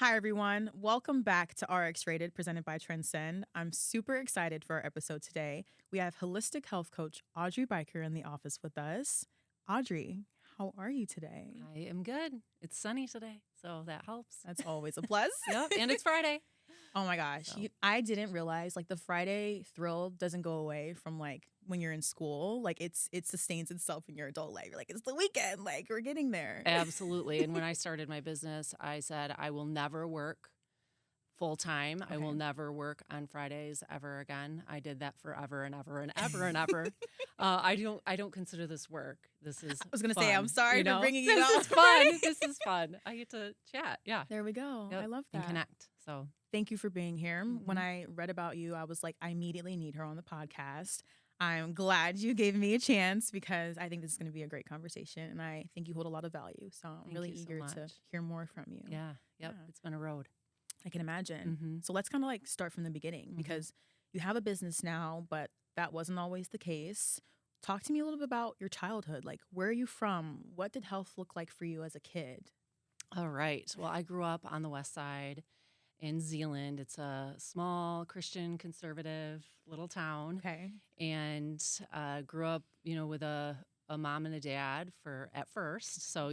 Hi, everyone. Welcome back to RX Rated, presented by Transcend. I'm super excited for our episode today. We have holistic health coach Audrey Byker in the office with us. Audrey, how are you today? I am good. It's sunny today, so that helps. That's always a plus. Yep, and it's Friday. Oh my gosh. So. I didn't realize the Friday thrill doesn't go away from when you're in school. It sustains itself in your adult life. You're like, it's the weekend. We're getting there. Absolutely. And when I started my business, I said I will never work full time. Okay. I will never work on Fridays ever again. I did that forever and ever and ever and ever. I don't consider this work. This is I was going to fun, say, I'm sorry for bringing you This out. is fun. This is fun. I get to chat. Yeah. There we go. Yep. I love that. And connect. So thank you for being here. Mm-hmm. When I read about you, I was like, I immediately need her on the podcast. I'm glad you gave me a chance because I think this is going to be a great conversation, and I think you hold a lot of value. So I'm really eager to hear more from you. Yeah. Yep. Yeah. It's been a road. I can imagine. Mm-hmm. So let's kind of start from the beginning because you have a business now, but that wasn't always the case. Talk to me a little bit about your childhood. Where are you from? What did health look like for you as a kid? All right. Well, I grew up on the west side in Zeeland. It's a small Christian conservative little town. Okay. And grew up, with a mom and a dad at first. So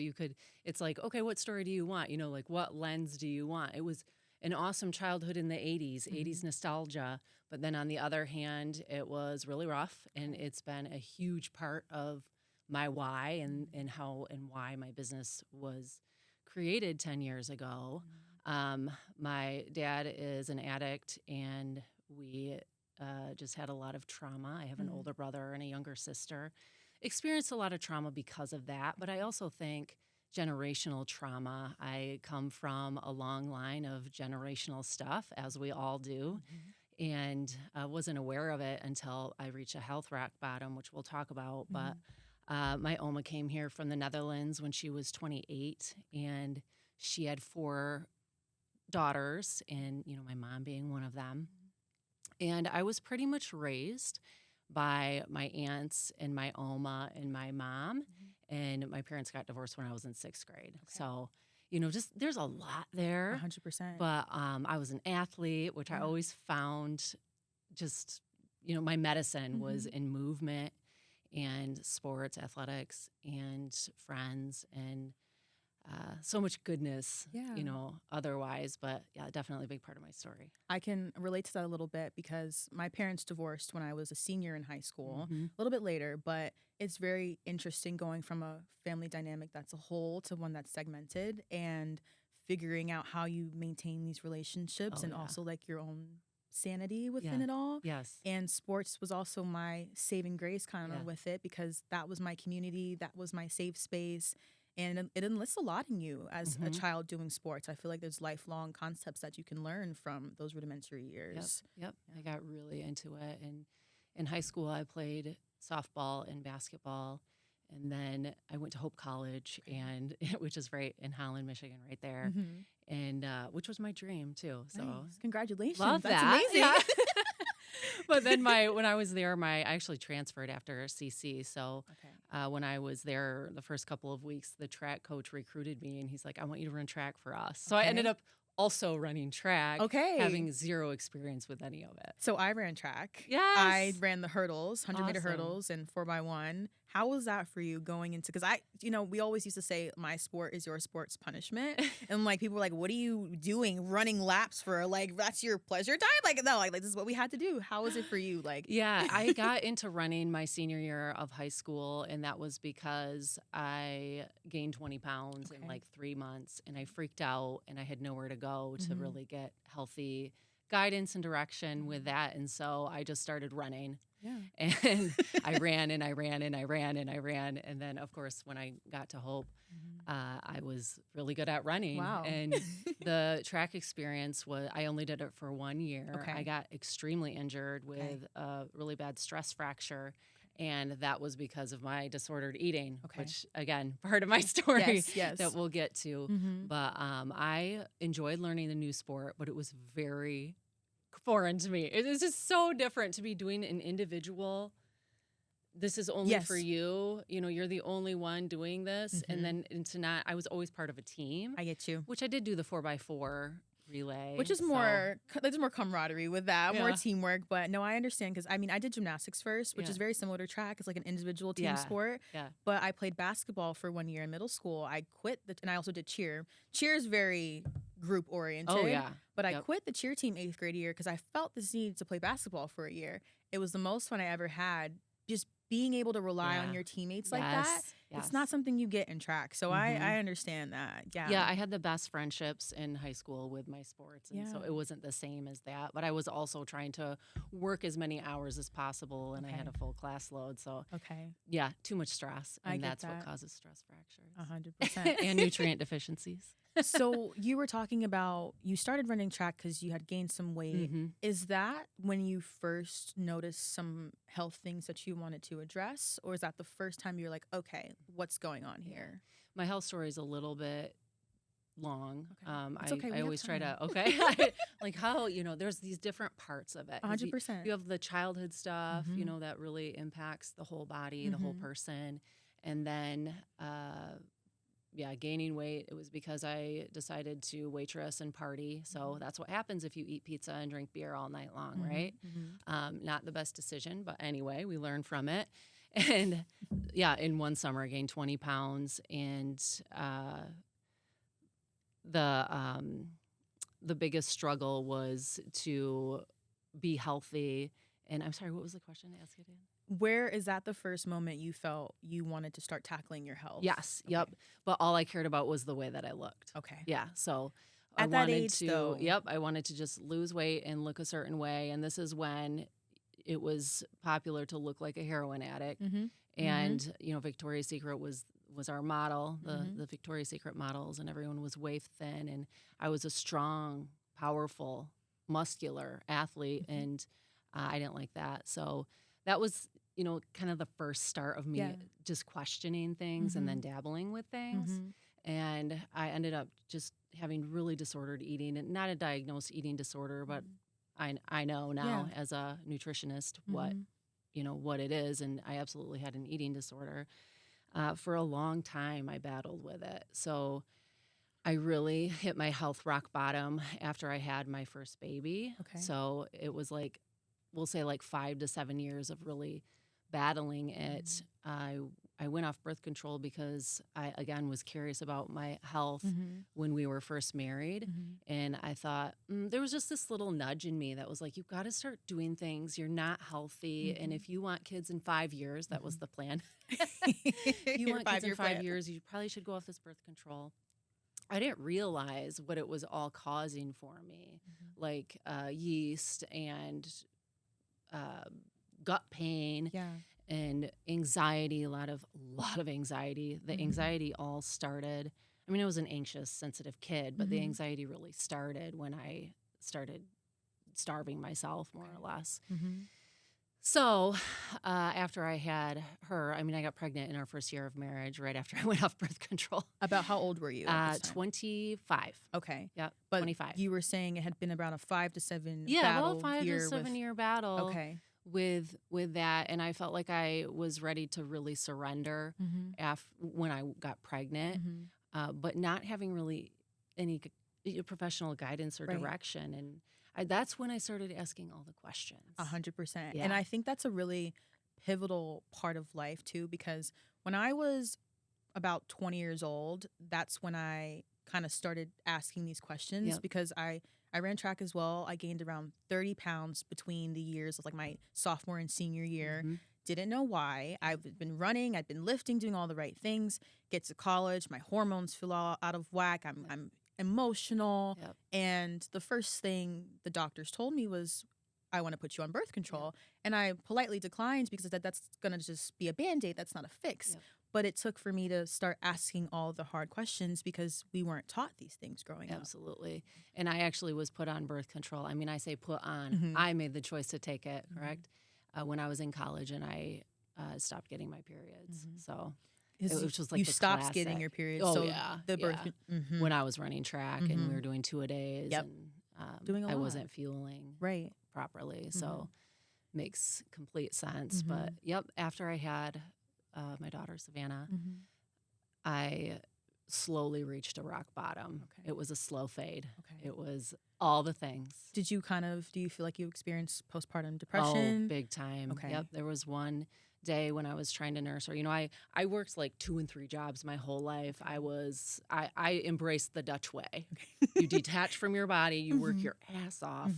it's like, okay, what story do you want? What lens do you want? It was an awesome childhood in the 80s, 80s nostalgia. But then on the other hand, it was really rough. And it's been a huge part of my why and how and why my business was created 10 years ago. My dad is an addict, and we just had a lot of trauma. I have an older brother and a younger sister. Experienced a lot of trauma because of that, but I also think generational trauma. I come from a long line of generational stuff, as we all do, and I wasn't aware of it until I reached a health rock bottom, which we'll talk about. But my Oma came here from the Netherlands when she was 28, and she had 4 daughters, and my mom being one of them. And I was pretty much raised by my aunts and my Oma and my mom. And my parents got divorced when I was in 6th grade. Okay. So, just there's a lot there. 100%. But I was an athlete, which I always found just, my medicine was in movement and sports, athletics, and friends, and so much goodness, otherwise. But yeah, definitely a big part of my story. I can relate to that a little bit because my parents divorced when I was a senior in high school, a little bit later, but it's very interesting going from a family dynamic that's a whole to one that's segmented and figuring out how you maintain these relationships and also your own sanity within it all. Yes. And sports was also my saving grace kind of with it because that was my community, that was my safe space. And it enlists a lot in you as a child doing sports. I feel like there's lifelong concepts that you can learn from those rudimentary years. Yep. I got really into it. And in high school, I played softball and basketball. And then I went to Hope College, and which is right in Holland, Michigan, right there. And which was my dream, too. So nice. Congratulations. Love That's that. amazing. Yeah. But then when I was there, I actually transferred after CC. So when I was there the first couple of weeks, the track coach recruited me, and he's like, I want you to run track for us. So I ended up also running track, having zero experience with any of it. So I ran track. Yes. I ran the hurdles, 100-meter hurdles and 4x1. How was that for you going into, because we always used to say my sport is your sport's punishment. And people were like, what are you doing running laps for? That's your pleasure time? No, this is what we had to do. How was it for you? Yeah, I got into running my senior year of high school, and that was because I gained 20 pounds in 3 months, and I freaked out, and I had nowhere to go to really get healthy guidance and direction with that. And so I just started running. Yeah. And I ran and I ran and I ran and I ran. And then, of course, when I got to Hope, I was really good at running. Wow. And the track experience was, I only did it for 1 year. Okay. I got extremely injured with a really bad stress fracture. And that was because of my disordered eating, which, again, part of my story that we'll get to. But I enjoyed learning the new sport, but it was very foreign to me. It is just so different to be doing an individual this is only for Yes. you. You know, you're the only one doing this. And then into not, I was always part of a team, I get you. which I did do the 4x4 relay. Which is so- more, there's more camaraderie with that, more Yeah. teamwork. But no, I understand because I mean, I did gymnastics first, which Yeah. is very similar to track. It's like an individual team Yeah. sport. Yeah. But I played basketball for 1 year in middle school. I quit, and I also did cheer. Cheer is very group oriented. Oh, yeah. But I Yep. quit the cheer team 8th grade year because I felt this need to play basketball for a year. It was the most fun I ever had. Just being able to rely on Yeah. your teammates like that. Yes. It's not something you get in track. So I understand that. Yeah. Yeah, I had the best friendships in high school with my sports. And so Yeah. it wasn't the same as that. But I was also trying to work as many hours as possible. And I had a Okay. full class load. So, Okay. yeah, too much stress. I And get that's what that. causes stress fractures 100%. and nutrient deficiencies. So you were talking about you started running track because you had gained some weight. Mhm. Is that when you first noticed some health things that you wanted to address? Or is that the first time you're like, okay, what's going on here? My health story is a little bit long. Okay. It's okay, we I have always try time. to, like how, there's these different parts of it. 'Cause 100%. You have the childhood stuff, Mhm. that really impacts the whole body, the whole Mhm. person. And then, gaining weight, it was because I decided to waitress and party. So that's what happens if you eat pizza and drink beer all night long, right? Not the best decision, but anyway, we learn from it. And in one summer, I gained 20 pounds. And the biggest struggle was to be healthy. And I'm sorry, what was the question I asked you again? Where is that the first moment you felt you wanted to start tackling your health? Yes. Okay. Yep. But all I cared about was the way that I looked. Okay. Yeah. So I At that wanted age, to, though. I wanted to just lose weight and look a certain way. And this is when it was popular to look like a heroin addict. Mm-hmm. And, Victoria's Secret was our model, Mhm. the Victoria's Secret models, and everyone was way thin. And I was a strong, powerful, muscular athlete. Mhm. And I didn't like that. So that was, kind of the first start of me Yeah. just questioning things and then dabbling with things. Mhm. And I ended up just having really disordered eating, and not a diagnosed eating disorder, but I know now as a nutritionist what it is, and I absolutely had an eating disorder. For a long time, I battled with it. So I really hit my health rock bottom after I had my first baby. Okay. So it was like, we'll say like 5 to 7 years of really battling it. I went off birth control because I, again, was curious about my health when we were first married. And I thought, there was just this little nudge in me that was like, you've got to start doing things. You're not healthy. And if you want kids in 5 years, that was the plan. If you Your want kids in 5-year 5 plan. years, you probably should go off this birth control. I didn't realize what it was all causing for me, like yeast and gut pain Yeah. and anxiety, a lot of anxiety. The anxiety all started. I mean, I was an anxious, sensitive kid, but the anxiety really started when I started starving myself, more or less. So after I had her, I mean, I got pregnant in our first year of marriage, right after I went off birth control. About how old were you? At this time? 25. Okay. Yep, But 25. you were saying it had been about a 5 to 7 Yeah, battle about 5 year to 7 with, year battle. Okay. With that, and I felt like I was ready to really surrender when I got pregnant, but not having really any professional guidance or Right. direction, and that's when I started asking all the questions. 100%. Yeah. And I think that's a really pivotal part of life too, because when I was about 20 years old, that's when I kind of started asking these questions Yep. because I ran track as well. I gained around 30 pounds between the years of like my sophomore and senior year. Didn't know why. I've been running, I'd been lifting, doing all the right things. Get to college, my hormones feel all out of whack. I'm emotional. Yep. And the first thing the doctors told me was, I want to put you on birth control. And I politely declined because I said that's going to just be a Band-Aid. That's not a fix. Yep. But it took for me to start asking all the hard questions because we weren't taught these things growing up. Absolutely. And I actually was put on birth control. I mean, I say put on. I made the choice to take it, correct? When I was in college, and I stopped getting my periods. So it was just like you the stopped getting classic. your periods. Oh, so yeah. the birth When I was running track and we were doing 2-a-days Yep. and Doing a I lot. wasn't fueling right. properly. So makes complete sense. But yep, after I had my daughter Savannah, I slowly reached a rock bottom. Okay. It was a slow fade. Okay. It was all the things. Do you feel like you experienced postpartum Oh, depression? big time. Okay. Yep. There was one day when I was trying to nurse her. You know, I worked like 2 and 3 jobs my whole life. I embraced the Dutch way. You detach from your body, you work your ass off,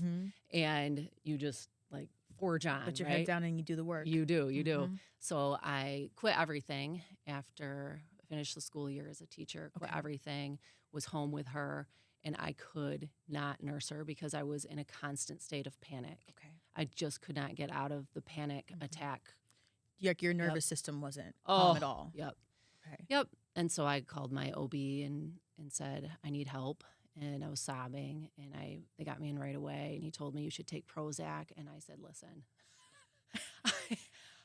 and you just like forge on. Put your right? head down and you do the work. You do. So I quit everything after I finished the school year as a teacher, quit everything, was home with her, and I could not nurse her because I was in a constant state of panic. Okay. I just could not get out of the panic attack. Your nervous system wasn't calm at all. Yep. Okay. Yep. And so I called my OB and said, I need help. And I was sobbing, and they got me in right away, and he told me you should take Prozac. And I said, listen,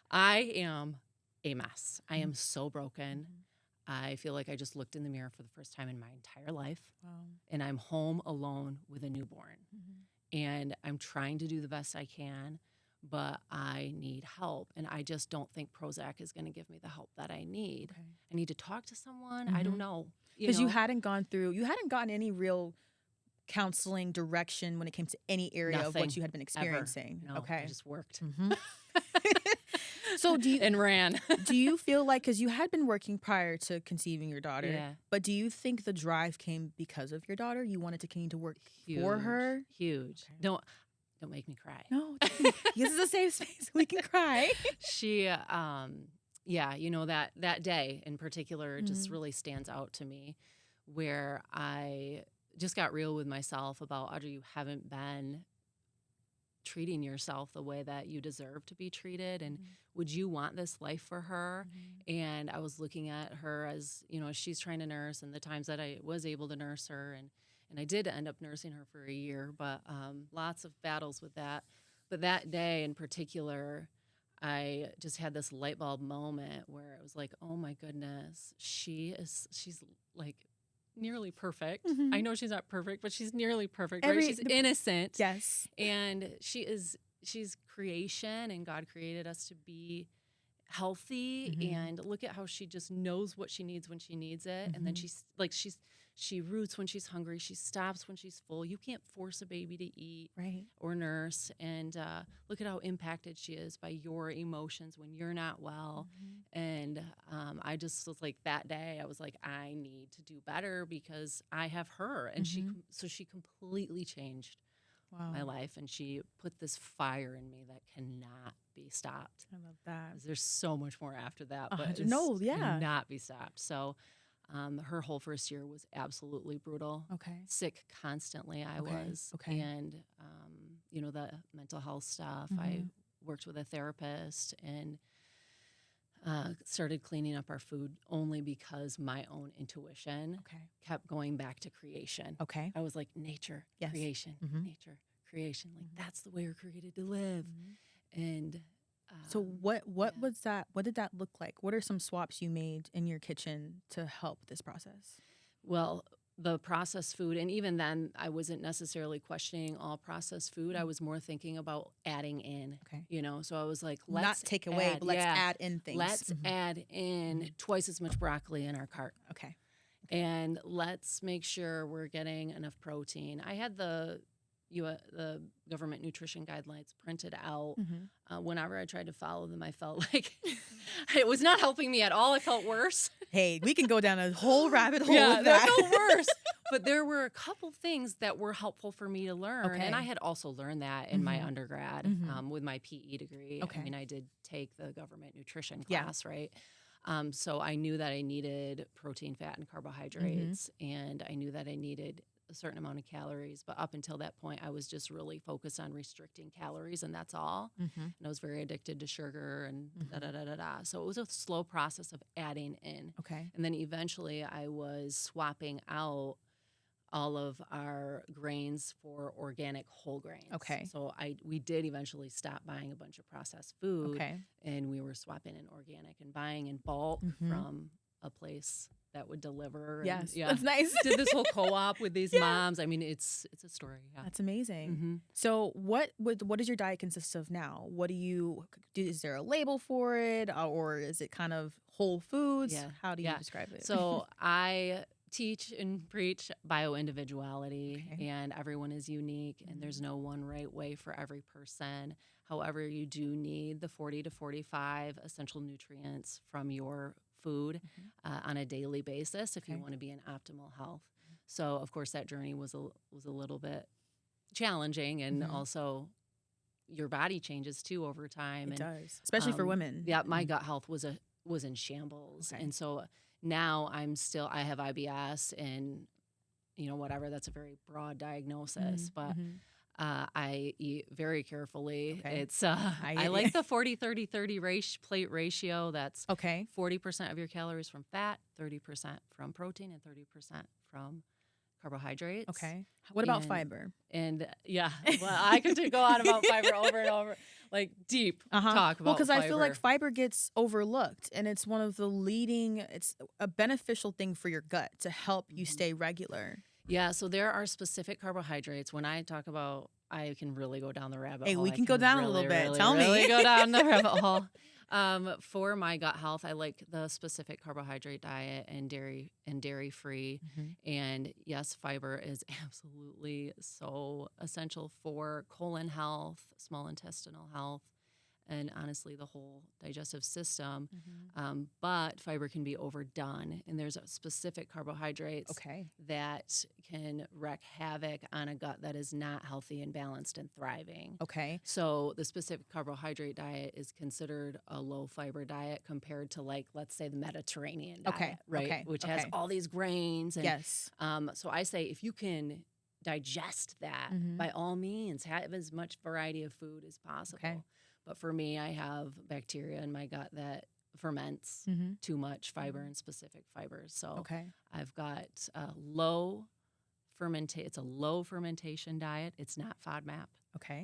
I am a mess. I am so broken. I feel like I just looked in the mirror for the first time in my entire life. Wow. And I'm home alone with a newborn. And I'm trying to do the best I can, but I need help. And I just don't think Prozac is going to give me the help that I need. Okay. I need to talk to someone. I don't know. Because you hadn't gotten any real counseling direction when it came to any area of what you had been experiencing. No, Okay. I just worked. So and ran. do you feel like, because you had been working prior to conceiving your daughter, but do you think the drive came because of your daughter? You wanted to continue to work for her? Huge. Okay. Don't make me cry. No, this is a safe space. We can cry. She, you know, that day in particular just really stands out to me, where I just got real with myself about, Audrey, you haven't been treating yourself the way that you deserve to be treated, and would you want this life for her? And I was looking at her as, you know, she's trying to nurse, and the times that I was able to nurse her, and I did end up nursing her for a year, but lots of battles with that. But that day in particular, I just had this light bulb moment where it was like, oh my goodness, she's like nearly perfect. I know she's not perfect, but she's nearly perfect, right? She's innocent. Yes. And she's creation, and God created us to be healthy, and look at how she just knows what she needs when she needs it. And then she roots when she's hungry. She stops when she's full. You can't force a baby to eat or nurse. And look at how impacted she is by your emotions when you're not well. And I just was like, that day, I was like, I need to do better because I have her. And she completely changed my life. And she put this fire in me that cannot be stopped. I love that. There's so much more after that, but it cannot be stopped. So her whole first year was absolutely brutal. Okay. Sick constantly I was. Okay. And, you know, the mental health stuff. I worked with a therapist and started cleaning up our food only because my own intuition kept going back to creation. Okay. I was like, nature, creation, nature, creation. Like, that's the way we're created to live. And so what was that? What did that look like? What are some swaps you made in your kitchen to help this process? Well, the processed food, and even then I wasn't necessarily questioning all processed food. I was more thinking about adding in, you know, so I was like, let's not take away, but let's add in things. Let's add in twice as much broccoli in our cart. Okay. And let's make sure we're getting enough protein. I had the government nutrition guidelines printed out. Whenever I tried to follow them, I felt like it was not helping me at all. I felt worse. Hey, we can go down a whole rabbit hole with that. That felt worse. But there were a couple things that were helpful for me to learn. And I had also learned that in my undergrad with my PE degree. I mean, I did take the government nutrition class, right? So I knew that I needed protein, fat, and carbohydrates. And I knew that I needed a certain amount of calories, but up until that point, I was just really focused on restricting calories, and that's all. And I was very addicted to sugar and da-da-da-da-da. So it was a slow process of adding in. Okay. And then eventually I was swapping out all of our grains for organic whole grains. Okay. So we did eventually stop buying a bunch of processed food, and we were swapping in organic and buying in bulk from a place that would deliver. And, Yes, yeah. that's nice. Did this whole co-op with these moms. I mean, it's a story. Yeah. That's amazing. Mm-hmm. So what does your diet consist of now? What do you do? Is there a label for it, or is it kind of whole foods? Yeah. How do you describe it? So I teach and preach bio-individuality, and everyone is unique, and there's no one right way for every person. However, you do need the 40 to 45 essential nutrients from your food on a daily basis if you want to be in optimal health. So, of course, that journey was a little bit challenging, and also your body changes too over time. It does, especially for women. Yeah, my gut health was in shambles, and so now I have IBS, and whatever. That's a very broad diagnosis, but I eat very carefully. It's I like the 40-30-30 plate ratio. That's 40% of your calories from fat, 30% from protein, and 30% from carbohydrates. Okay. What about fiber? And well, I could go on about fiber over and over, like deep talk about because fiber. I feel like fiber gets overlooked, and it's one of the it's a beneficial thing for your gut to help you stay regular. Yeah, so there are specific carbohydrates. When I talk about, I can really go down the rabbit hole. Hey, we can go down a little bit. Tell me. Really go down the rabbit hole. For my gut health, I like the specific carbohydrate diet and dairy free. And yes, fiber is absolutely so essential for colon health, small intestinal health, and honestly the whole digestive system. But fiber can be overdone, and there's specific carbohydrates that can wreak havoc on a gut that is not healthy and balanced and thriving. So the specific carbohydrate diet is considered a low fiber diet compared to, like, let's say the Mediterranean diet, right? Which has all these grains. And, so I say if you can digest that, by all means, have as much variety of food as possible. But for me, I have bacteria in my gut that ferments too much fiber and specific fibers. So I've got it's a low fermentation diet. It's not FODMAP.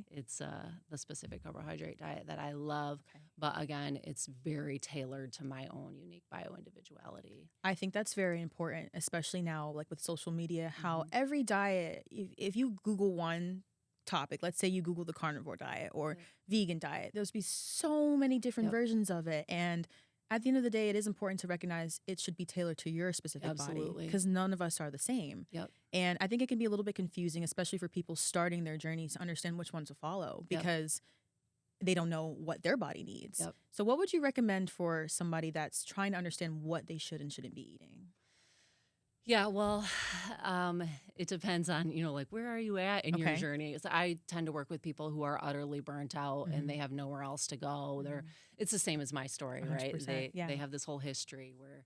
It's the specific carbohydrate diet that I love. But again, it's very tailored to my own unique bio-individuality. I think that's very important, especially now, like with social media, how every diet, if you Google one topic, let's say you Google the carnivore diet or vegan diet, there's be so many different versions of it. And at the end of the day, it is important to recognize it should be tailored to your specific body, because none of us are the same. And I think it can be a little bit confusing, especially for people starting their journeys, to understand which one to follow, because they don't know what their body needs. So what would you recommend for somebody that's trying to understand what they should and shouldn't be eating? Yeah, well, it depends on, like, where are you at in your journey? So I tend to work with people who are utterly burnt out and they have nowhere else to go. It's the same as my story, right? They have this whole history where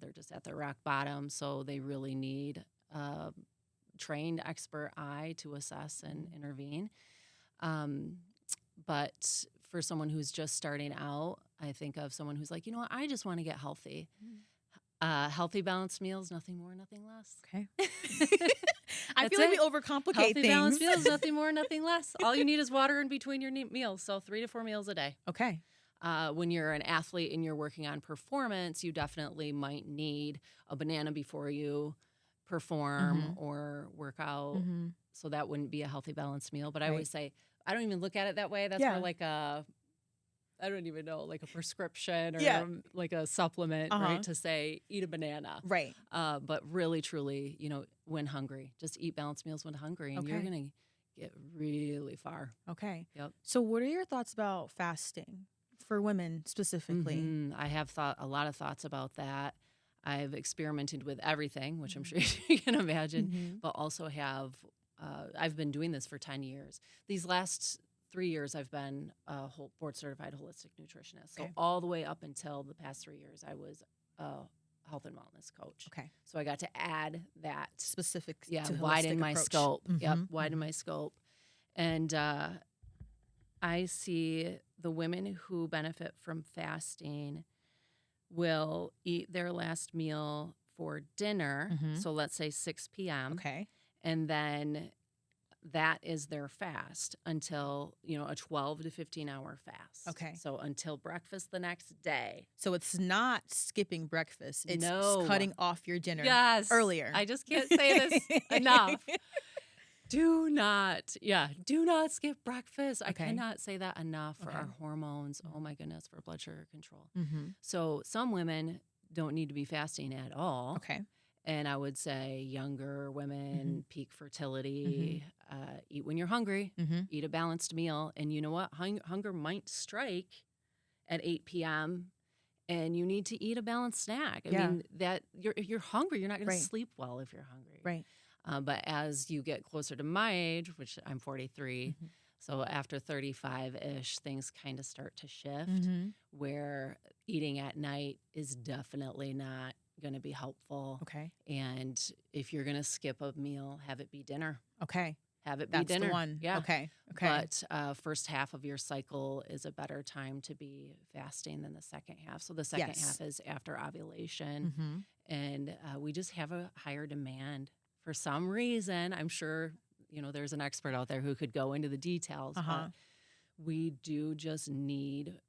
they're just at their rock bottom, so they really need a trained expert eye to assess and intervene. But for someone who's just starting out, I think of someone who's like, I just want to get healthy. Healthy, balanced meals, nothing more, nothing less. I feel like we overcomplicate healthy, things. Balanced meals, nothing more, nothing less. All you need is water in between your meals, so 3 to 4 meals a day. When you're an athlete and you're working on performance, you definitely might need a banana before you perform or work out. So that wouldn't be a healthy, balanced meal. But I always say, I don't even look at it that way. That's more like I don't even know, like a prescription or like a supplement, right? To say, eat a banana. But really, truly, when hungry, just eat balanced meals when hungry, and you're going to get really far. So what are your thoughts about fasting for women specifically? I have a lot of thoughts about that. I've experimented with everything, which I'm sure you can imagine, but also I've been doing this for 10 years. These last 3 years, I've been a board-certified holistic nutritionist. So all the way up until the past 3 years, I was a health and wellness coach. So I got to add that specific, widen my scope. Widen my scope. And I see the women who benefit from fasting will eat their last meal for dinner. So let's say 6 p.m. And then that is their fast until, a 12 to 15 hour fast. Okay. So until breakfast the next day. So it's not skipping breakfast. It's No. cutting off your dinner Yes. earlier. I just can't say this enough. Do not skip breakfast. I Okay. cannot say that enough for Okay. our hormones. Oh my goodness, for blood sugar control. Mm-hmm. So some women don't need to be fasting at all. Okay. And I would say younger women, peak fertility, eat when you're hungry, eat a balanced meal. And you know what? Hunger might strike at 8 p.m. and you need to eat a balanced snack. I mean, that if you're hungry, you're not going to sleep well if you're hungry. Right. But as you get closer to my age, which I'm 43, so after 35-ish, things kind of start to shift where eating at night is definitely not going to be helpful. Okay. And if you're going to skip a meal, have it be dinner. Okay. Have it be That's dinner. the one. Yeah. Okay. But first half of your cycle is a better time to be fasting than the second half. So the second half is after ovulation. And we just have a higher demand for some reason. I'm sure, there's an expert out there who could go into the details, but we do just need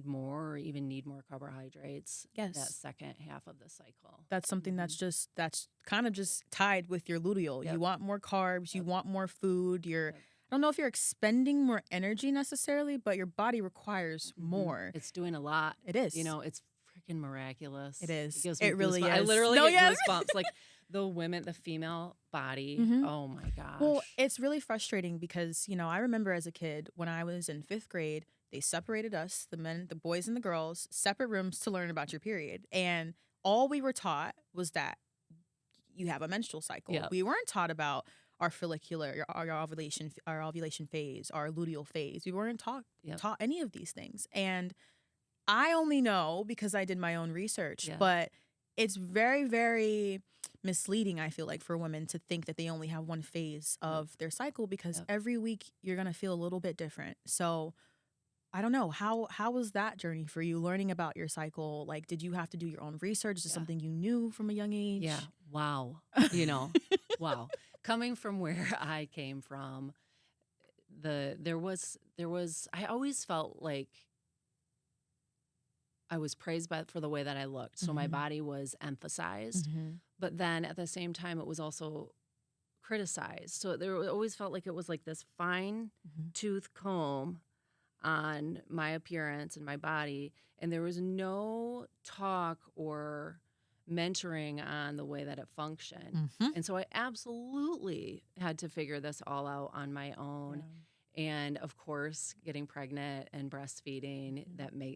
more or even need more carbohydrates that second half of the cycle. That's something that's kind of just tied with your luteal. You want more carbs, you want more food. I don't know if you're expending more energy necessarily, but your body requires more. It's doing a lot. It is. It's freaking miraculous. It is. It really is. I literally get goosebumps. Like the female body. Oh my gosh. Well, it's really frustrating because, I remember as a kid when I was in 5th grade, they separated us, the boys and the girls, separate rooms to learn about your period. And all we were taught was that you have a menstrual cycle. Yep. We weren't taught about our follicular, our ovulation phase, our luteal phase. We weren't taught any of these things. And I only know because I did my own research, but it's very, very misleading, I feel like, for women to think that they only have one phase of their cycle because every week you're going to feel a little bit different. So I don't know. How was that journey for you, learning about your cycle? Like, did you have to do your own research? Is it something you knew from a young age? Yeah. Wow. Wow. Coming from where I came from, there was I always felt like I was praised for the way that I looked. So my body was emphasized, but then at the same time, it was also criticized. So there always felt like it was like this fine tooth comb on my appearance and my body. And there was no talk or mentoring on the way that it functioned. And so I absolutely had to figure this all out on my own. And of course, getting pregnant and breastfeeding,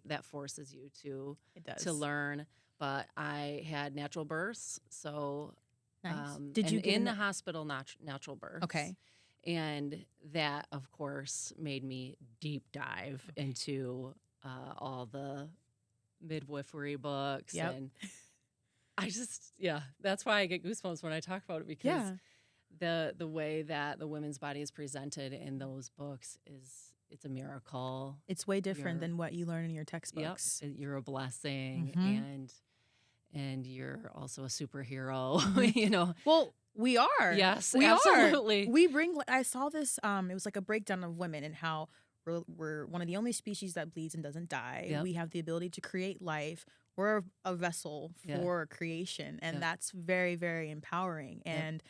that forces you to learn. But I had natural births, so nice. Did you get in the hospital natural births? Okay. And that, of course, made me deep dive into all the midwifery books. And I just, that's why I get goosebumps when I talk about it, because the way that the women's body is presented in those books it's a miracle. It's way different than what you learn in your textbooks. Yep, you're a blessing, and you're also a superhero, Well, we are. Yes, we absolutely. Are. We bring. I saw this. It was like a breakdown of women and how we're one of the only species that bleeds and doesn't die. We have the ability to create life. We're a vessel for creation, and that's very, very empowering. And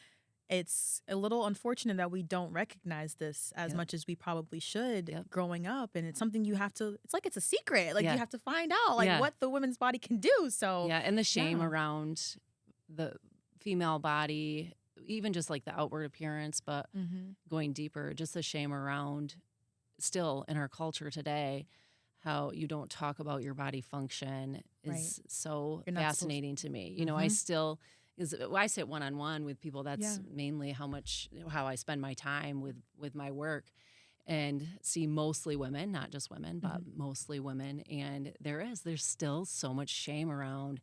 it's a little unfortunate that we don't recognize this as much as we probably should growing up. And it's something you have to. It's like it's a secret. Like you have to find out what the women's body can do. So and the shame around the female body, even just like the outward appearance, but going deeper, just the shame around still in our culture today, how you don't talk about your body function is so fascinating to me. I sit one-on-one with people. That's mainly how I spend my time with my work, and see mostly women, not just women, but mostly women. And there's still so much shame around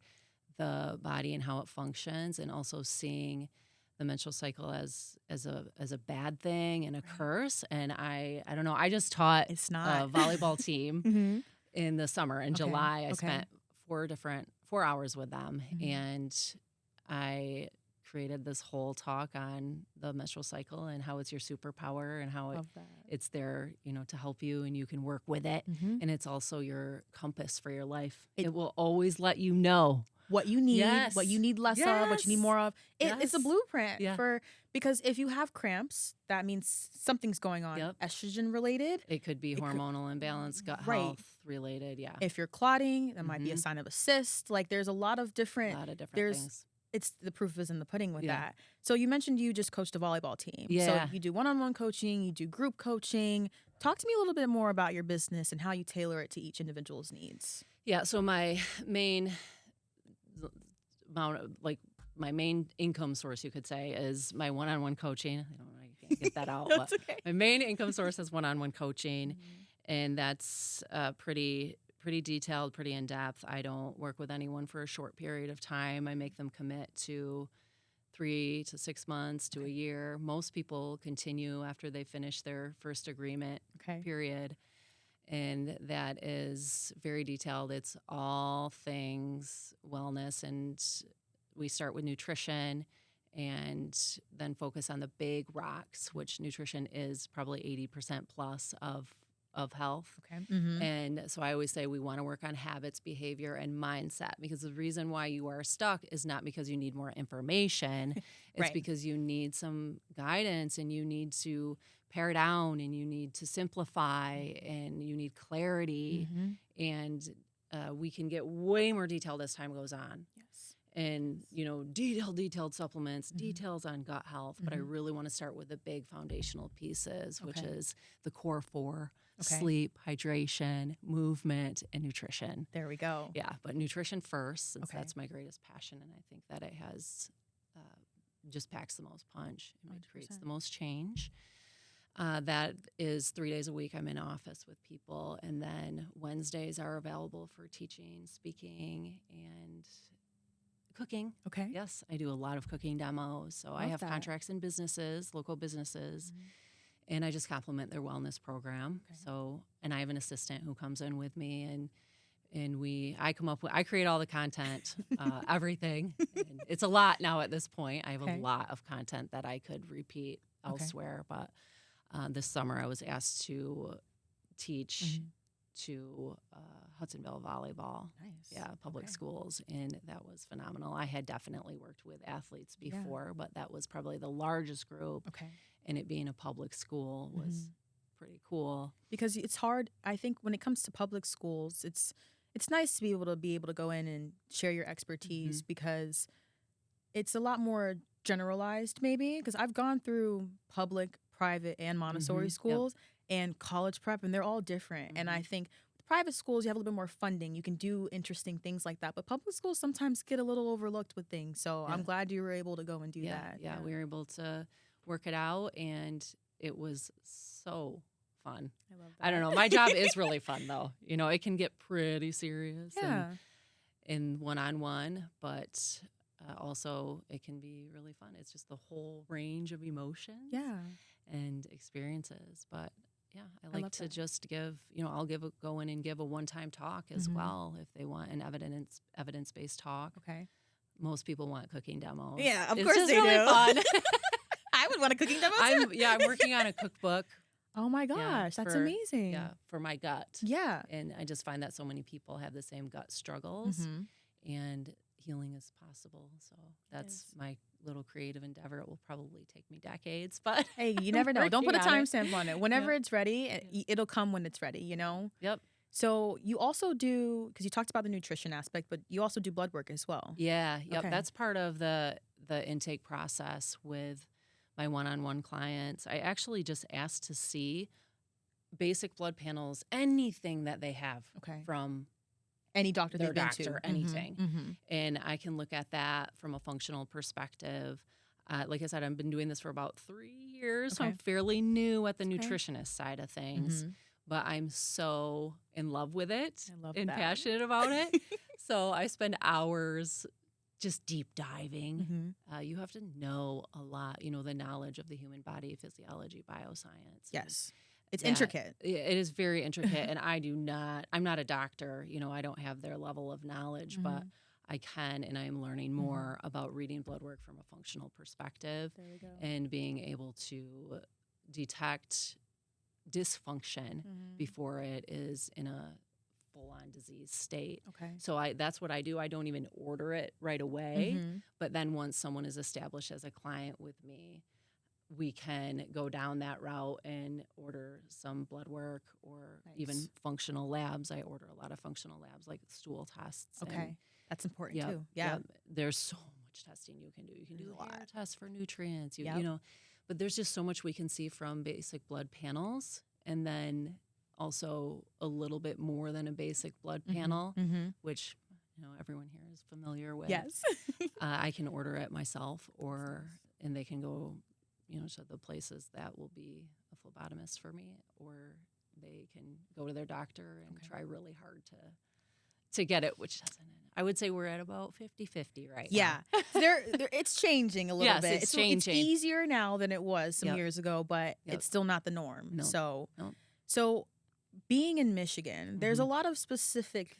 the body and how it functions, and also seeing the menstrual cycle as a bad thing and a curse. And I don't know. I just taught it's not. A volleyball team in the summer. In July, I spent 4 hours with them, and I created this whole talk on the menstrual cycle and how it's your superpower and how Love that. it's there, to help you and you can work with it. Mhm. And it's also your compass for your life. It- It will always let you know. What you need, Yes. what you need less of, what you need Yes. more of. It's a Yes. blueprint Yeah. because if you have cramps, that means something's going on, Yep. estrogen related. It could be It could- hormonal imbalance, gut Right. health related. Yeah. If you're clotting, that might be a sign of a cyst. Like there's a lot of A different. lot of different There's things. it's the proof is in the pudding with Yeah. that. So you mentioned you just coached a volleyball team. Yeah. So you do one-on-one coaching, you do group coaching. Talk to me a little bit more about your business and how you tailor it to each individual's needs. Yeah. So my main my main income source, you could say, is my one-on-one coaching. I don't know, I can't get that out. That's but okay. my main income source is one-on-one coaching, and that's pretty detailed, pretty in depth. I don't work with anyone for a short period of time. I make them commit to 3 to 6 months to a year. Most people continue after they finish their first agreement Okay. period. And that is very detailed. It's all things wellness. And we start with nutrition and then focus on the big rocks, which nutrition is probably 80% plus of health. Okay. Mm-hmm. And so I always say we want to work on habits, behavior, and mindset, because the reason why you are stuck is not because you need more information. It's Right. because you need some guidance and you need to pare down and you need to simplify and you need clarity. Mm-hmm. And we can get way more detailed as time goes on. Yes. And, detailed supplements, Mhm. details on gut health. But I Mhm. really want to start with the big foundational pieces, which Okay. is the core 4. Okay. Sleep, hydration, movement, and nutrition. There we go. Yeah, but nutrition first, since Okay. that's my greatest passion, and I think that it has just packs the most punch and it creates 100%. the most change. That is 3 days a week. I'm in office with people, and then Wednesdays are available for teaching, speaking, and cooking. Okay. Yes, I do a lot of cooking demos. So I Love have that. contracts in businesses, local businesses. Mhm. And I just complement their wellness program. Okay. So, and I have an assistant who comes in with me, and I create all the content, everything. And it's a lot now at this point. I have Okay. a lot of content that I could repeat elsewhere, but this summer I was asked to teach Mhm. to Hudsonville volleyball. Nice. Yeah, public Okay. schools, and that was phenomenal. I had definitely worked with athletes Yeah. before, but that was probably the largest group, Okay. and it being a public school was Mhm. pretty cool. Because it's hard. I think when it comes to public schools, it's nice to be able to go in and share your expertise because it's a lot more generalized maybe because I've gone through public, private, and Montessori Yep. schools and college prep, and they're all different. And I think with private schools, you have a little bit more funding. You can do interesting things like that. But public schools sometimes get a little overlooked with things. So I'm Yeah. glad you were able to go and do Yeah, that. yeah, we were able to work it out, and it was so fun. I love that. I don't know. My job is really fun, though. It can get pretty serious Yeah. and one-on-one, but also it can be really fun. It's just the whole range of emotions Yeah. and experiences. But yeah, I love like to that. just give, I'll go in and give a one-time talk as Mhm. well if they want an evidence-based talk. Okay. Most people want cooking demos. Yeah, of It's course just they really do. fun. I would want a cooking demo too. I'm working on a cookbook. Oh my gosh, that's for- amazing. Yeah, for my gut. Yeah. And I just find that so many people have the same gut struggles, Mhm. and healing is possible. So that's is. my little creative endeavor. It will probably take me decades, but Hey, you never know. Don't put a working on it. timestamp on it. Whenever Yeah. it's ready, it'll come when it's ready, Yep. So you also do, because you talked about the nutrition aspect, but you also do blood work as well. Yeah. Yep. Okay. That's part of the intake process with my one-on-one clients. I actually just asked to see basic blood panels, anything that they have Okay. from Any doctor their they've been doctor, to. anything. Mhm. And I can look at that from a functional perspective. Like I said, I've been doing this for about 3 years, so I'm Okay. fairly new at the Okay. nutritionist side of things. Mhm. But I'm so in love with it I love and that. passionate about it. So I spend hours just deep diving. Mhm. You have to know a lot, the knowledge of the human body, physiology, bioscience. Yes. It's that- intricate. It is very intricate, and I'm not a doctor. I don't have their level of knowledge, but Mhm. I can, and I'm learning more about reading blood work from a functional perspective There we go. and being able to detect dysfunction before it is in a full-on disease state. Okay. So that's what I do. I don't even order it right away, but then once someone is established as a client with me, we can go down that route and order some blood work or even functional labs. I order a lot of functional labs like stool tests. Okay. That's important too. Yeah. Yep. There's so much testing you can do. You can do a hair test for nutrients, you know, but there's just so much we can see from basic blood panels, and then also a little bit more than a basic blood panel, which, you know, everyone here is familiar with. Yes. I can order it myself, and they can go, you know, to the places that will be a phlebotomist for me, or they can go to their doctor and try really hard to get it, which doesn't. I would say we're at about 50-50 right now. Yeah. It's changing a little bit. It's changing. It's easier now than it was some years ago, but it's still not the norm. No. So being in Michigan, there's a lot of specific,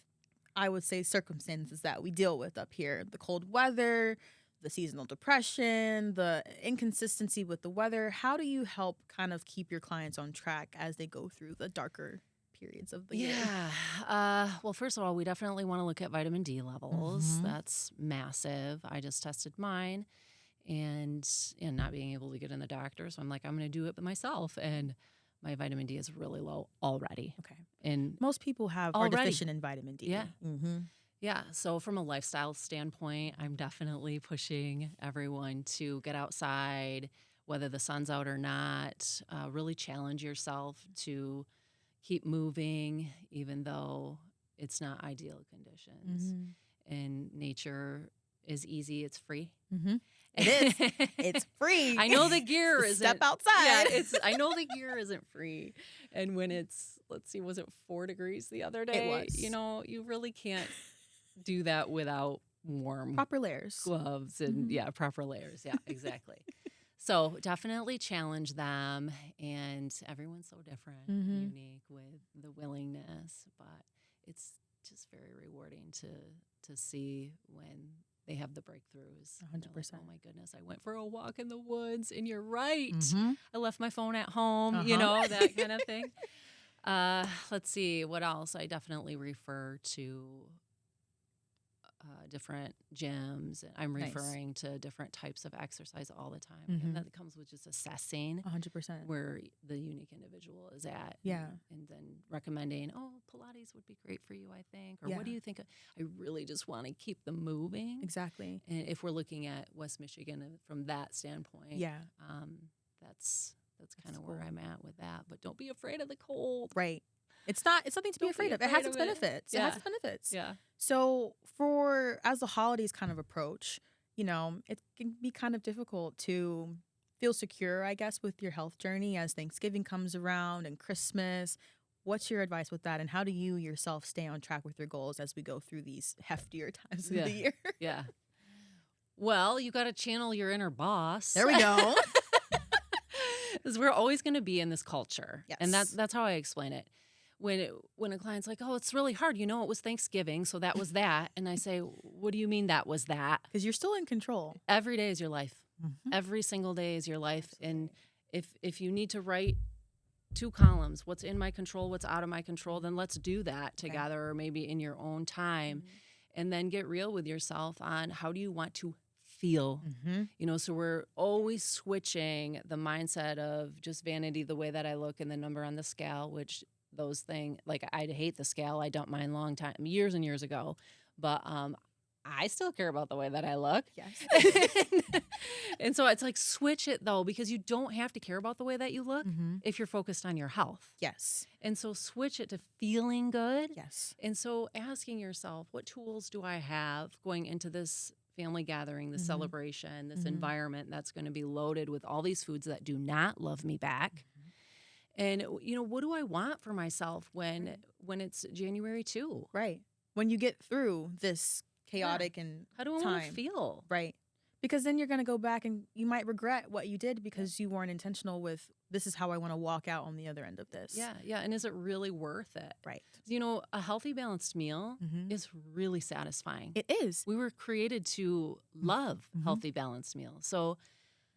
I would say, circumstances that we deal with up here. The cold weather, the seasonal depression, the inconsistency with the weather. How do you help kind of keep your clients on track as they go through the darker periods of the year? Well, first of all, we definitely want to look at vitamin D levels. That's massive. I just tested mine, and not being able to get in the doctor, so I'm like, I'm going to do it myself, and my vitamin D is really low already. Okay. And most people are deficient in vitamin D. Yeah. Yeah. So from a lifestyle standpoint, I'm definitely pushing everyone to get outside, whether the sun's out or not. Really challenge yourself to keep moving, even though it's not ideal conditions. And nature is easy. It's free. It is. It's free. I know the gear isn't. Step outside. Yeah, I know the gear isn't free. And when it's, let's see, was it 4 degrees the other day? It was. You know, you really can't do that without warm proper layers, gloves, and proper layers. Yeah, exactly. So definitely challenge them, and everyone's so different, unique with the willingness, but it's just very rewarding to see when they have the breakthroughs. 100%. Like, oh my goodness, I went for a walk in the woods, and you're right. I left my phone at home, you know, that kind of thing. Let's see, what else? I definitely refer to different gyms. I'm referring to different types of exercise all the time. And that comes with just assessing 100% where the unique individual is at. Yeah. And then recommending, Pilates would be great for you, I think. Or what do you think? I really just want to keep them moving. Exactly. And if we're looking at West Michigan from that standpoint, that's kind of where I'm at with that. But don't be afraid of the cold. Right. It's something to be afraid of. It has its benefits. Yeah. It has its benefits. Yeah. So as the holidays kind of approach, you know, it can be kind of difficult to feel secure, I guess, with your health journey as Thanksgiving comes around and Christmas. What's your advice with that? And how do you yourself stay on track with your goals as we go through these heftier times of the year? Yeah. Well, you got to channel your inner boss. There we go. Because we're always going to be in this culture. Yes. And that's how I explain it. When a client's like, it's really hard. You know, it was Thanksgiving, so that was that. And I say, what do you mean that was that? Because you're still in control. Every day is your life. Every single day is your life. Absolutely. And if you need to write 2 columns, what's in my control, what's out of my control, then let's do that together, or maybe in your own time. And then get real with yourself on how do you want to feel. You know, so we're always switching the mindset of just vanity, the way that I look, and the number on the scale, which those things, like I hate the scale. I dumped mine years and years ago, but I still care about the way that I look. Yes. And so it's like, switch it though, because you don't have to care about the way that you look if you're focused on your health. Yes. And so switch it to feeling good. Yes. And so asking yourself, what tools do I have going into this family gathering, this celebration, this environment that's going to be loaded with all these foods that do not love me back? And, you know, what do I want for myself when it's January 2? Right. When you get through this chaotic and how do I want to feel? Right. Because then you're going to go back and you might regret what you did because you weren't intentional with, this is how I want to walk out on the other end of this. Yeah, yeah. And is it really worth it? Right. You know, a healthy, balanced meal is really satisfying. It is. We were created to love healthy, balanced meals. So,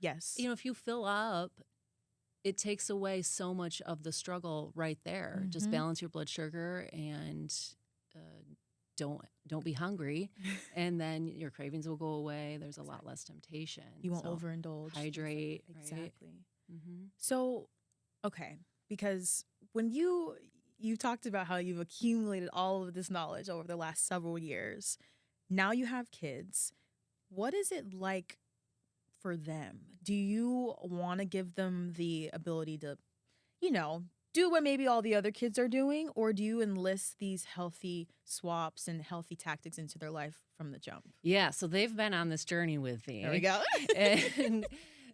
yes, you know, if you fill up, it takes away so much of the struggle right there. Just balance your blood sugar and don't be hungry, and then your cravings will go away. There's a lot less temptation. You won't overindulge. Hydrate. Exactly. Right? So, okay, because when you talked about how you've accumulated all of this knowledge over the last several years, now you have kids. What is it like for them? Do you want to give them the ability to, you know, do what maybe all the other kids are doing, or do you enlist these healthy swaps and healthy tactics into their life from the jump? Yeah, so they've been on this journey with me. There we go. And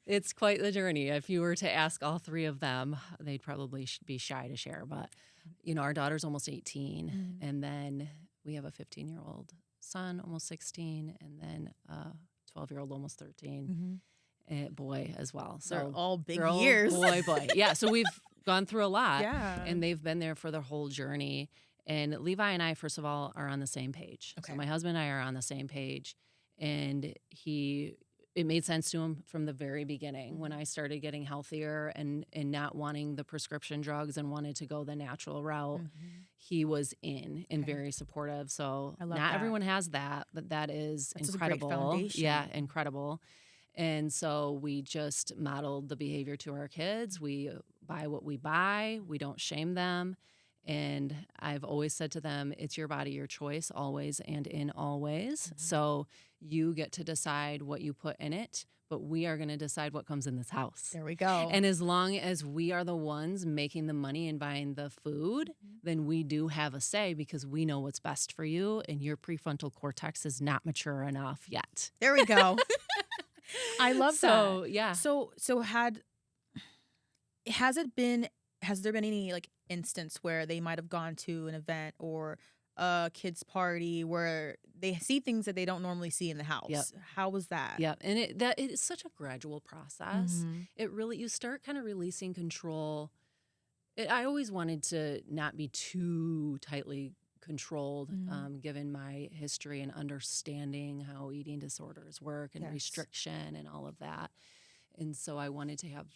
it's quite the journey. If you were to ask all three of them, they'd probably be shy to share. But, you know, our daughter's almost 18, and then we have a 15-year-old son, almost 16, and then a 12-year-old, almost 13, and boy as well. So they're all big years. Boy. Yeah, so we've gone through a lot, Yeah. and they've been there for their whole journey. And Levi and I, first of all, are on the same page. Okay. So my husband and I are on the same page, and it made sense to him from the very beginning when I started getting healthier and not wanting the prescription drugs and wanted to go the natural route. He was in and very supportive. So I love not that. everyone has that, but that's incredible. A great foundation. Yeah, incredible. And so we just modeled the behavior to our kids. We buy what we buy. We don't shame them. And I've always said to them, it's your body, your choice, always and in always. So you get to decide what you put in it, but we are going to decide what comes in this house. There we go. And as long as we are the ones making the money and buying the food, then we do have a say because we know what's best for you, and your prefrontal cortex is not mature enough yet. There we go. I love So, that. yeah. So has there been any like instance where they might have gone to an event or a kid's party where they see things that they don't normally see in the house? Yep. How was that? Yeah, and it is such a gradual process. It really, you start kind of releasing control. I always wanted to not be too tightly controlled, given my history and understanding how eating disorders work and restriction and all of that. And so I wanted to have,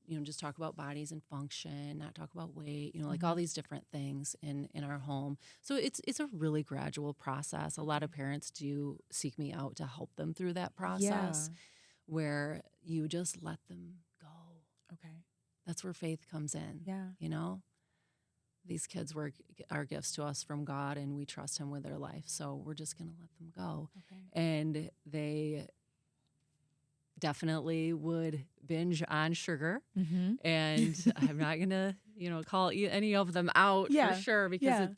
you know, just talk about bodies and function, not talk about weight, you know, like all these different things in our home. So it's a really gradual process. A lot of parents do seek me out to help them through that process where you just let them go. Okay. That's where faith comes in. Yeah. You know, these kids are gifts to us from God, and we trust him with their life. So we're just going to let them go. Okay. And they definitely would binge on sugar. And I'm not going to, you know, call any of them out for sure because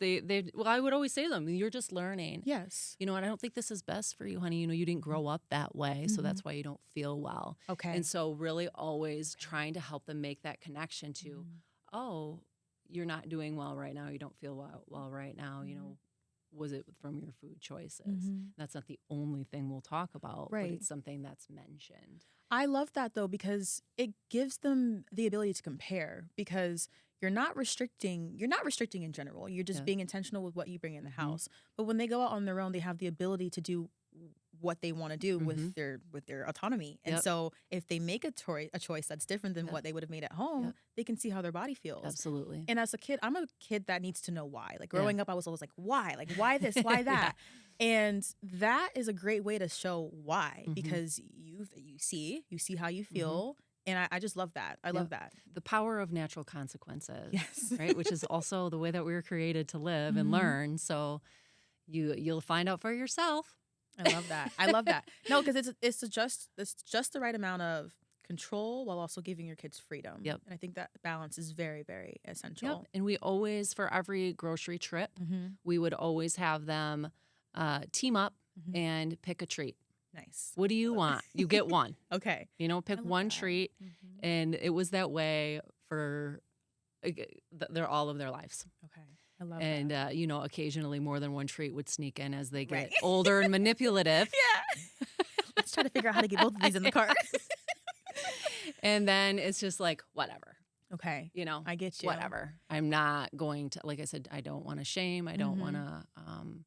well, I would always say to them, you're just learning. Yes. You know, and I don't think this is best for you, honey. You know, you didn't grow up that way. So that's why you don't feel well. Okay. And so really always trying to help them make that connection to, oh, you're not doing well right now. You don't feel well right now. You know, was it from your food choices? That's not the only thing we'll talk about, but it's something that's mentioned. I love that though, because it gives them the ability to compare, because you're not restricting in general. You're just being intentional with what you bring in the house. But when they go out on their own, they have the ability to do what they want to do with their autonomy. And so if they make a choice that's different than what they would have made at home, they can see how their body feels. Absolutely. And as a kid, I'm a kid that needs to know why. Like growing up, I was always like, why? Like, why this? Why that? And that is a great way to show why, because you see how you feel. And I just love that. I love that. The power of natural consequences. Yes. Right? Which is also the way that we were created to live and learn. So you'll find out for yourself. I love that. I love that. No, because it's just the right amount of control while also giving your kids freedom. Yep. And I think that balance is very, very essential. Yep. And we always, for every grocery trip, we would always have them team up and pick a treat. Nice. What do you want? You get one. Okay. You know, pick one treat. And it was that way for all of their lives. Okay. I love and, that. you know, occasionally more than one treat would sneak in as they get older and manipulative. Let's try to figure out how to get both of these in the car. And then it's just like, whatever, Okay. you know, I get you. whatever. I'm not going to, like I said, I don't want to shame. I don't want Mhm. to,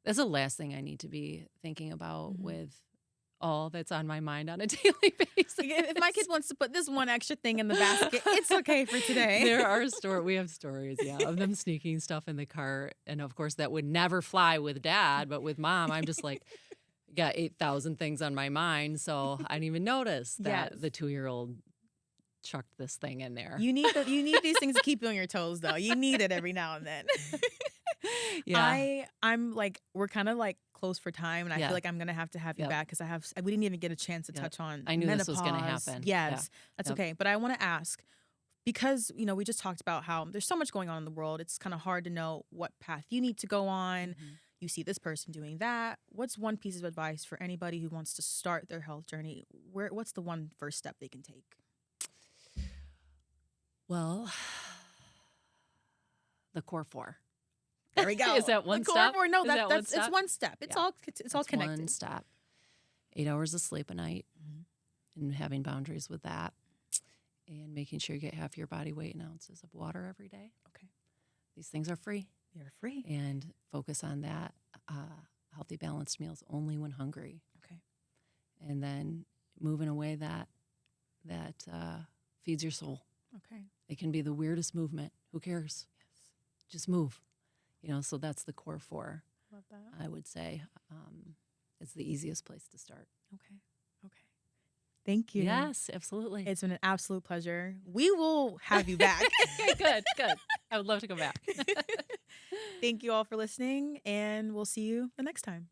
that's the last thing I need to be thinking about Mhm. with all that's on my mind on a daily basis. If my kid wants to put this one extra thing in the basket, it's okay for today. We have stories, yeah, of them sneaking stuff in the car. And of course, that would never fly with dad, but with mom, I'm just like, got 8,000 things on my mind. So I didn't even notice that Yes. the 2-year-old chucked this thing in there. You need these things to keep you on your toes, though. You need it every now and then. Yeah. I'm like, we're kind of like close for time, and I Yeah. feel like I'm gonna have to have you Yep. back because we didn't even get a chance to Yep. touch on I knew this was gonna menopause. happen. Yes, that's Yep. okay. But I want to ask because we just talked about how there's so much going on in the world. It's kind of hard to know what path you need to go on. Mhm. You see this person doing that. What's one piece of advice for anybody who wants to start their health journey? What's the one first step they can take? Well, the core 4. There we go. Is that one The core step? four. No, Is that one it's step? one step. It's Yeah. all That's connected. one step. 8 hours of sleep a night Mhm. and having boundaries with that and making sure you get half your body weight in ounces of water every day. Okay. These things are free. You're free. And focus on that. Healthy, balanced meals only when hungry. Okay. And then move in a way that feeds your soul. Okay. It can be the weirdest movement. Who cares? Yes. Just move. So that's the core 4, Love that. I would say. It's the easiest place to start. Okay. Okay. Thank you. Yes, absolutely. It's been an absolute pleasure. We will have you back. Good. I would love to go back. Thank you all for listening, and we'll see you the next time.